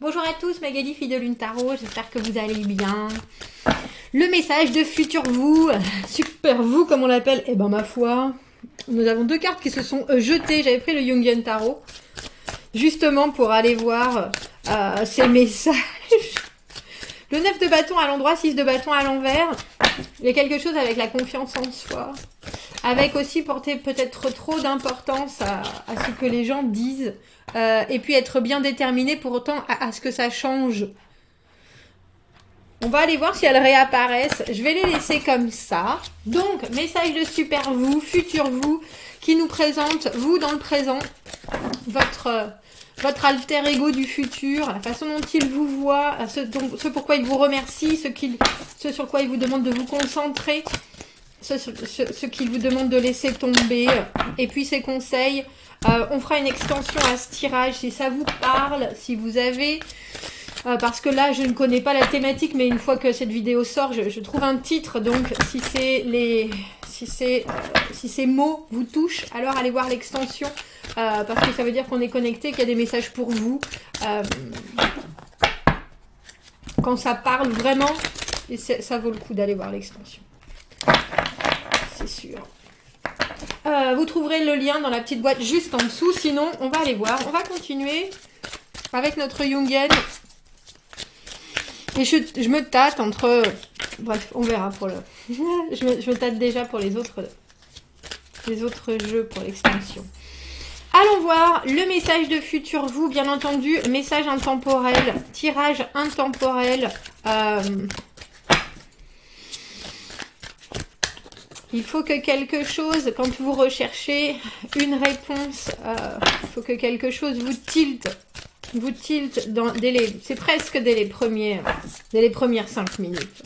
Bonjour à tous, Magali, fille de Lune Tarot, j'espère que vous allez bien. Le message de futur vous, super vous comme on l'appelle, eh ben ma foi, nous avons deux cartes qui se sont jetées, j'avais pris le Jungian Tarot, justement pour aller voir ces messages. Le 9 de bâton à l'endroit, 6 de bâton à l'envers, il y a quelque chose avec la confiance en soi, avec aussi porter peut-être trop d'importance à ce que les gens disent, et puis être bien déterminé pour autant à ce que ça change. On va aller voir si elles réapparaissent. Je vais les laisser comme ça. Donc, message de super vous, futur vous, qui nous présente, vous dans le présent, votre alter ego du futur, la façon dont il vous voit, ce pourquoi il vous remercie, ce sur quoi il vous demande de vous concentrer, ce qu'il vous demande de laisser tomber, et puis ses conseils. On fera une extension à ce tirage si ça vous parle, si vous avez... parce que là, je ne connais pas la thématique, mais une fois que cette vidéo sort, je trouve un titre. Donc, si ces mots vous touchent, alors allez voir l'extension, parce que ça veut dire qu'on est connecté, qu'il y a des messages pour vous. Quand ça parle vraiment, et ça vaut le coup d'aller voir l'extension. C'est sûr. Vous trouverez le lien dans la petite boîte juste en dessous. Sinon, on va aller voir. On va continuer avec notre Jungian. Et je me tâte entre... Bref, on verra pour le... je me tâte déjà pour les autres jeux pour l'extension. Allons voir le message de futur vous, bien entendu, message intemporel, tirage intemporel. Il faut que quelque chose, quand vous recherchez une réponse, il faut que quelque chose vous tilte c'est presque dès les premières 5 minutes.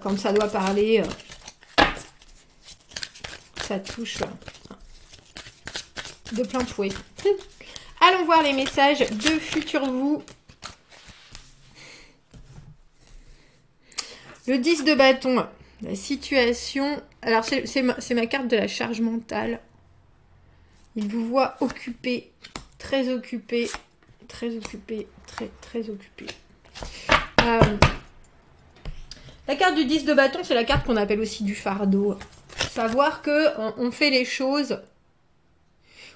Quand ça doit parler, ça touche de plein fouet. Allons voir les messages de futur vous. Le 10 de bâton, la situation. Alors c'est ma carte de la charge mentale. Il vous voit occupé. Très occupé, très occupé. La carte du 10 de bâton, c'est la carte qu'on appelle aussi du fardeau. Savoir que on fait les choses,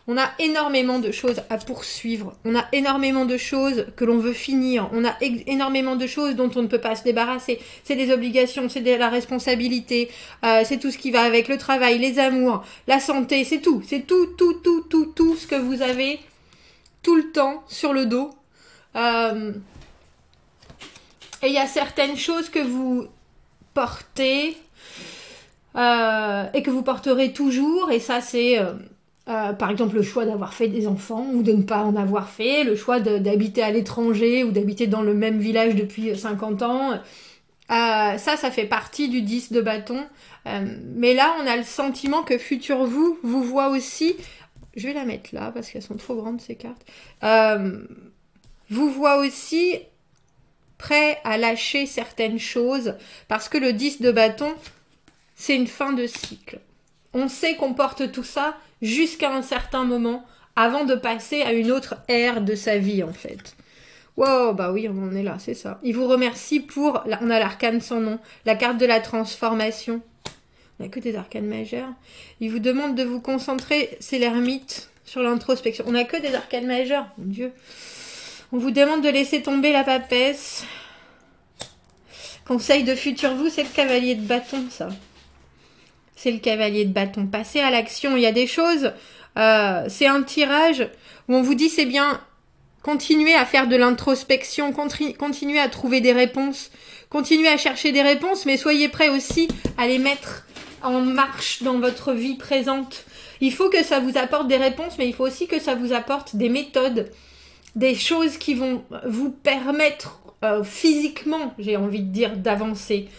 on a énormément de choses à poursuivre, on a énormément de choses que l'on veut finir, on a énormément de choses dont on ne peut pas se débarrasser. C'est des obligations, c'est de la responsabilité, c'est tout ce qui va avec le travail, les amours, la santé, c'est tout. C'est tout ce que vous avez tout le temps sur le dos. Et il y a certaines choses que vous portez et que vous porterez toujours. Et ça, c'est par exemple le choix d'avoir fait des enfants ou de ne pas en avoir fait, le choix d'habiter à l'étranger ou d'habiter dans le même village depuis 50 ans. Ça fait partie du 10 de bâton. Mais là, on a le sentiment que futur vous voit aussi... Je vais la mettre là parce qu'elles sont trop grandes ces cartes. Vous voit aussi prêt à lâcher certaines choses parce que le 10 de bâton, c'est une fin de cycle. On sait qu'on porte tout ça jusqu'à un certain moment avant de passer à une autre ère de sa vie en fait. Wow, bah oui, on en est là, c'est ça. Il vous remercie pour... On a l'arcane sans nom, la carte de la transformation. On n'a que des arcanes majeures. Il vous demande de vous concentrer, c'est l'ermite, sur l'introspection. On n'a que des arcanes majeures, mon Dieu. On vous demande de laisser tomber la papesse. Conseil de futur vous, c'est le cavalier de bâton, ça. C'est le cavalier de bâton. Passez à l'action. Il y a des choses, c'est un tirage où on vous dit c'est bien, continuez à faire de l'introspection, continuez à trouver des réponses, continuez à chercher des réponses, mais soyez prêts aussi à les mettre en marche dans votre vie présente. Il faut que ça vous apporte des réponses, mais il faut aussi que ça vous apporte des méthodes, des choses qui vont vous permettre physiquement, j'ai envie de dire, d'avancer.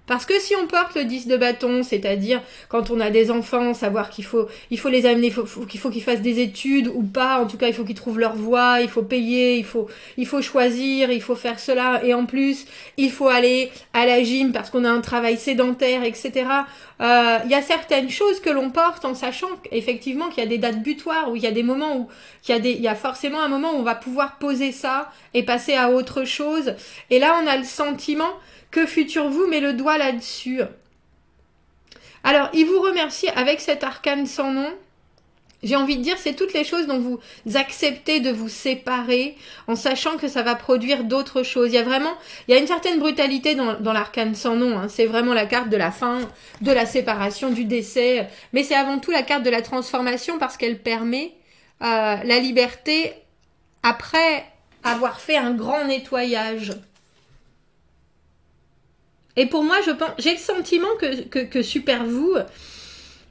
Parce que si on porte le 10 de bâton, c'est-à-dire quand on a des enfants, savoir qu'il faut les amener, qu'il faut qu'ils fassent des études ou pas, en tout cas il faut qu'ils trouvent leur voie, il faut payer, il faut choisir, il faut faire cela, et en plus il faut aller à la gym parce qu'on a un travail sédentaire, etc. Il y a certaines choses que l'on porte en sachant effectivement qu'il y a des dates butoirs, où il y a des moments où il y a forcément un moment où on va pouvoir poser ça et passer à autre chose. Et là on a le sentiment que Futur Vous met le doigt là-dessus. Alors, il vous remercie avec cet arcane sans nom. J'ai envie de dire, c'est toutes les choses dont vous acceptez de vous séparer en sachant que ça va produire d'autres choses. Il y a une certaine brutalité dans l'arcane sans nom. Hein. C'est vraiment la carte de la fin, de la séparation, du décès. Mais c'est avant tout la carte de la transformation parce qu'elle permet la liberté après avoir fait un grand nettoyage. Et pour moi, j'ai le sentiment que Super Vous,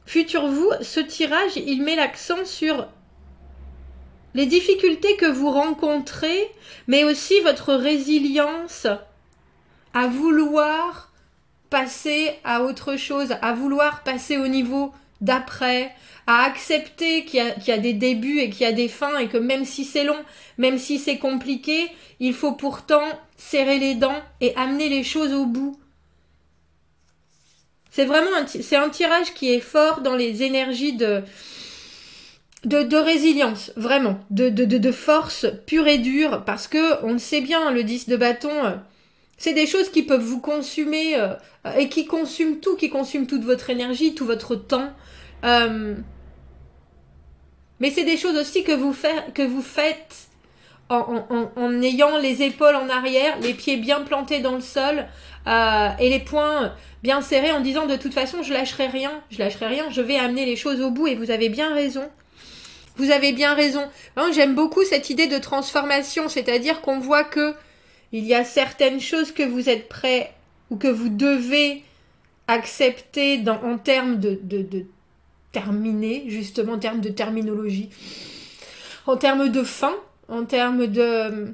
Futur Vous, ce tirage, il met l'accent sur les difficultés que vous rencontrez, mais aussi votre résilience à vouloir passer à autre chose, à vouloir passer au niveau d'après, à accepter qu'il y a des débuts et qu'il y a des fins et que même si c'est long, même si c'est compliqué, il faut pourtant serrer les dents et amener les choses au bout. C'est vraiment un tirage qui est fort dans les énergies de résilience, vraiment, de force pure et dure, parce que on le sait bien, le 10 de bâton, c'est des choses qui peuvent vous consumer et qui consument toute votre énergie, tout votre temps. Mais c'est des choses aussi que vous faites en ayant les épaules en arrière, les pieds bien plantés dans le sol et les poings bien serrés en disant de toute façon je lâcherai rien, je vais amener les choses au bout et vous avez bien raison. Vous avez bien raison. J'aime beaucoup cette idée de transformation, c'est-à-dire qu'on voit que il y a certaines choses que vous êtes prêts ou que vous devez accepter en termes de terminer, justement en termes de terminologie, en termes de fin, en termes de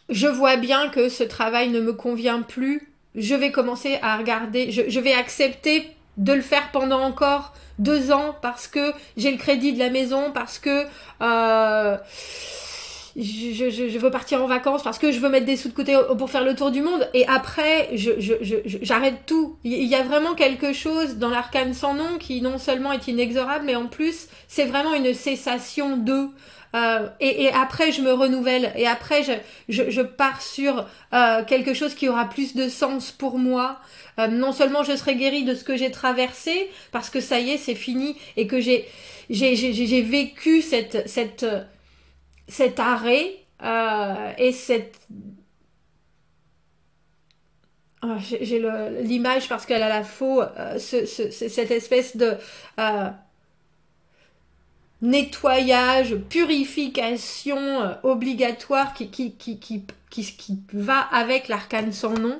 je vois bien que ce travail ne me convient plus, je vais commencer à regarder, je vais accepter de le faire pendant encore 2 ans parce que j'ai le crédit de la maison, parce que je veux partir en vacances, parce que je veux mettre des sous de côté pour faire le tour du monde, et après j'arrête tout. Il y a vraiment quelque chose dans l'arcane sans nom qui non seulement est inexorable, mais en plus c'est vraiment une cessation de et après je me renouvelle, et après je pars sur quelque chose qui aura plus de sens pour moi. Non seulement je serai guérie de ce que j'ai traversé, parce que ça y est, c'est fini, et que j'ai vécu cet arrêt et cette... Oh, j'ai l'image parce qu'elle a la faux, cette espèce de nettoyage, purification obligatoire qui va avec l'arcane sans nom.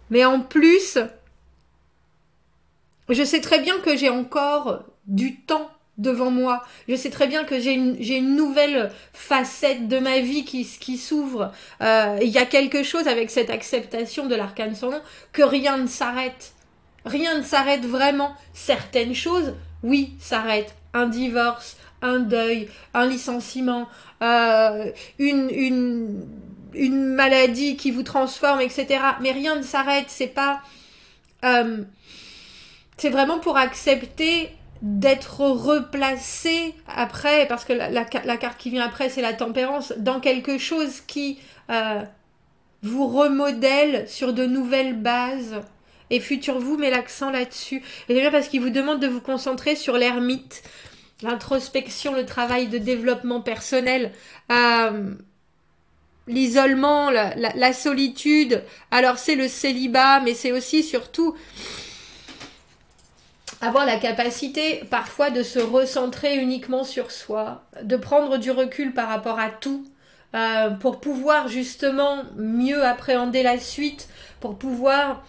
Mais en plus, je sais très bien que j'ai encore du temps devant moi. Je sais très bien que j'ai une nouvelle facette de ma vie qui s'ouvre. Il y a quelque chose avec cette acceptation de l'arcane sans nom, que rien ne s'arrête. Rien ne s'arrête vraiment. Certaines choses, oui, s'arrêtent. Un divorce, un deuil, un licenciement, une maladie qui vous transforme, etc. Mais rien ne s'arrête. C'est pas... c'est vraiment pour accepter d'être replacé après, parce que la carte qui vient après, c'est la tempérance, dans quelque chose qui vous remodèle sur de nouvelles bases. Et Futur Vous met l'accent là-dessus. Et c'est bien parce qu'il vous demande de vous concentrer sur l'ermite, l'introspection, le travail de développement personnel, l'isolement, la solitude. Alors c'est le célibat, mais c'est aussi surtout avoir la capacité parfois de se recentrer uniquement sur soi, de prendre du recul par rapport à tout, pour pouvoir justement mieux appréhender la suite, pour pouvoir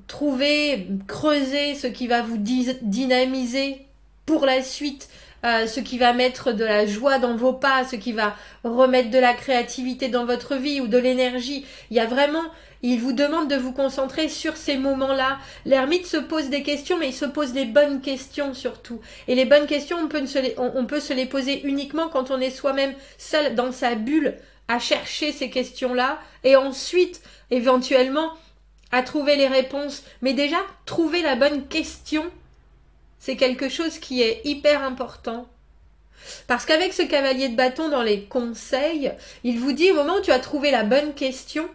trouver, creuser ce qui va vous dynamiser pour la suite, ce qui va mettre de la joie dans vos pas, ce qui va remettre de la créativité dans votre vie ou de l'énergie. Il y a vraiment, il vous demande de vous concentrer sur ces moments-là. L'ermite se pose des questions, mais il se pose des bonnes questions surtout. Et les bonnes questions, on peut se les poser uniquement quand on est soi-même seul dans sa bulle à chercher ces questions-là et ensuite, éventuellement, à trouver les réponses. Mais déjà, trouver la bonne question, c'est quelque chose qui est hyper important. Parce qu'avec ce cavalier de bâton dans les conseils, il vous dit au moment où tu as trouvé la bonne question,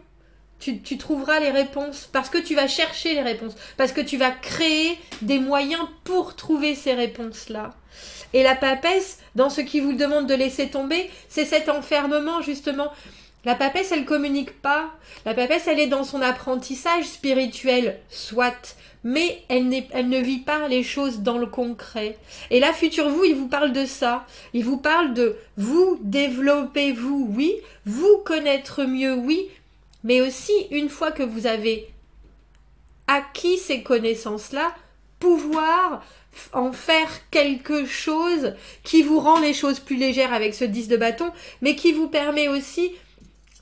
tu trouveras les réponses. Parce que tu vas chercher les réponses. Parce que tu vas créer des moyens pour trouver ces réponses-là. Et la papesse, dans ce qui vous demande de laisser tomber, c'est cet enfermement justement. La papesse, elle communique pas. La papesse, elle est dans son apprentissage spirituel, soit. Mais elle ne vit pas les choses dans le concret. Et là, futur vous, il vous parle de ça. Il vous parle de vous développer, vous, oui. Vous connaître mieux, oui. Mais aussi, une fois que vous avez acquis ces connaissances-là, pouvoir en faire quelque chose qui vous rend les choses plus légères avec ce 10 de bâton, mais qui vous permet aussi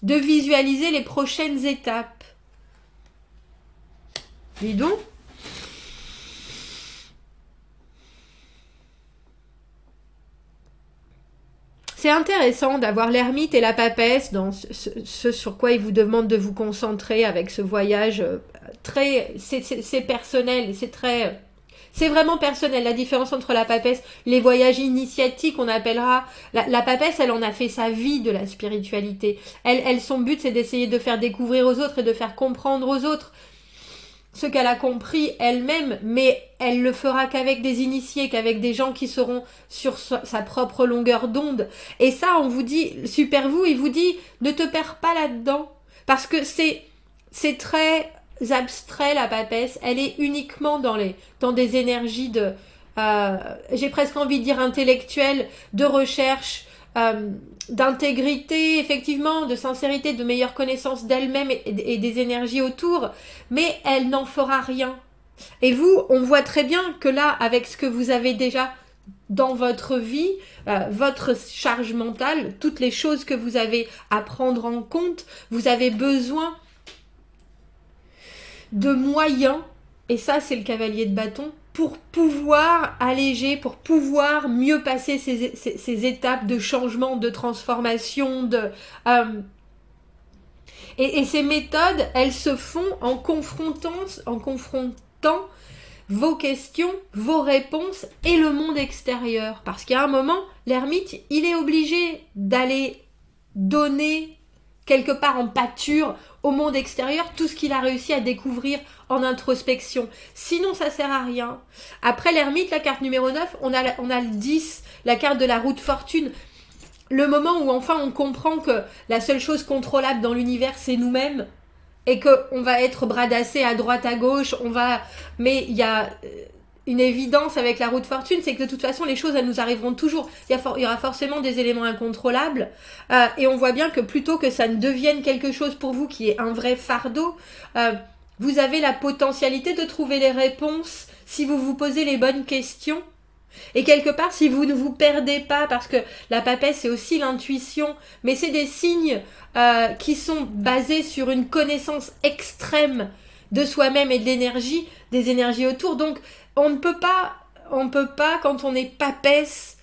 de visualiser les prochaines étapes. Dis donc. C'est intéressant d'avoir l'ermite et la papesse dans ce sur quoi il vous demande de vous concentrer avec ce voyage très... C'est personnel, c'est vraiment personnel, la différence entre la papesse, les voyages initiatiques, on appellera... La papesse, elle en a fait sa vie de la spiritualité. Son but, c'est d'essayer de faire découvrir aux autres et de faire comprendre aux autres ce qu'elle a compris elle-même, mais elle le fera qu'avec des initiés, qu'avec des gens qui seront sur sa propre longueur d'onde. Et ça, on vous dit, super vous, il vous dit, ne te perds pas là-dedans. Parce que c'est très abstrait, la papesse. Elle est uniquement dans des énergies de, j'ai presque envie de dire intellectuelles, de recherche, d'intégrité, effectivement, de sincérité, de meilleure connaissance d'elle-même et des énergies autour, mais elle n'en fera rien. Et vous, on voit très bien que là, avec ce que vous avez déjà dans votre vie, votre charge mentale, toutes les choses que vous avez à prendre en compte, vous avez besoin de moyens, et ça c'est le cavalier de bâton, pour pouvoir alléger, pour pouvoir mieux passer ces étapes de changement, de transformation, et ces méthodes, elles se font en confrontant vos questions, vos réponses et le monde extérieur. Parce qu'à un moment, l'ermite, il est obligé d'aller donner quelque part en pâture au monde extérieur tout ce qu'il a réussi à découvrir en introspection. Sinon, ça sert à rien. Après l'ermite, la carte numéro 9, on a le 10, la carte de la roue de fortune. Le moment où enfin on comprend que la seule chose contrôlable dans l'univers, c'est nous-mêmes, et qu'on va être bradassé à droite, à gauche, mais il y a une évidence avec la roue de fortune, c'est que de toute façon, les choses, elles nous arriveront toujours. Il y aura forcément des éléments incontrôlables, et on voit bien que plutôt que ça ne devienne quelque chose pour vous qui est un vrai fardeau, vous avez la potentialité de trouver les réponses si vous vous posez les bonnes questions. Et quelque part, si vous ne vous perdez pas, parce que la papesse, c'est aussi l'intuition, mais c'est des signes qui sont basés sur une connaissance extrême de soi-même et de l'énergie, des énergies autour. Donc, on ne peut pas, quand on est papesse,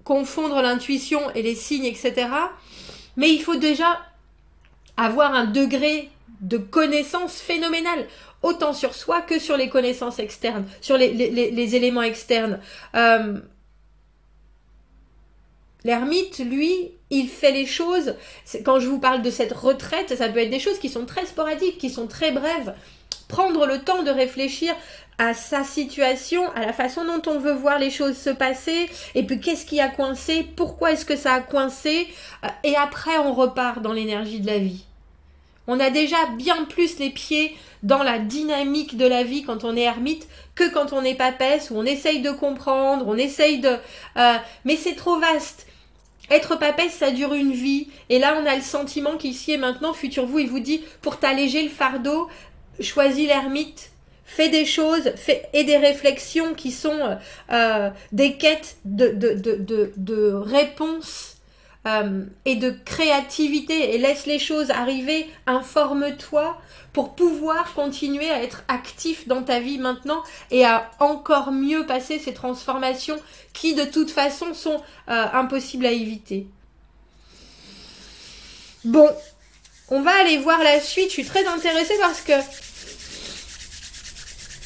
confondre l'intuition et les signes, etc. Mais il faut déjà avoir un degré de connaissance phénoménal, autant sur soi que sur les connaissances externes, sur les éléments externes. L'ermite, lui, il fait les choses, quand je vous parle de cette retraite, ça peut être des choses qui sont très sporadiques, qui sont très brèves. Prendre le temps de réfléchir à sa situation, à la façon dont on veut voir les choses se passer, et puis qu'est-ce qui a coincé, pourquoi est-ce que ça a coincé, et après on repart dans l'énergie de la vie. On a déjà bien plus les pieds dans la dynamique de la vie quand on est ermite que quand on est papesse, où on essaye de comprendre, on essaye de... mais c'est trop vaste. Être papesse, ça dure une vie. Et là, on a le sentiment qu'ici et maintenant, futur vous, il vous dit, pour t'alléger le fardeau, choisis l'ermite. fais des choses, et des réflexions qui sont des quêtes de réponses et de créativité, et laisse les choses arriver, informe-toi pour pouvoir continuer à être actif dans ta vie maintenant et à encore mieux passer ces transformations qui de toute façon sont impossibles à éviter. Bon, on va aller voir la suite. Je suis très intéressée parce que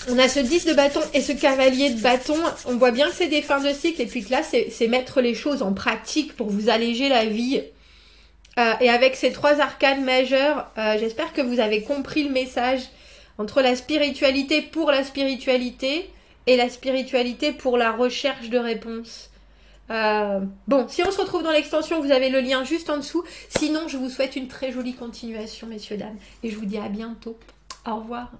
on a ce 10 de bâton et ce cavalier de bâton. On voit bien que c'est des fins de cycle et puis que là, c'est mettre les choses en pratique pour vous alléger la vie. Et avec ces 3 arcanes majeurs, j'espère que vous avez compris le message entre la spiritualité pour la spiritualité et la spiritualité pour la recherche de réponses. Bon, si on se retrouve dans l'extension, vous avez le lien juste en dessous. Sinon, je vous souhaite une très jolie continuation, messieurs, dames. Et je vous dis à bientôt. Au revoir.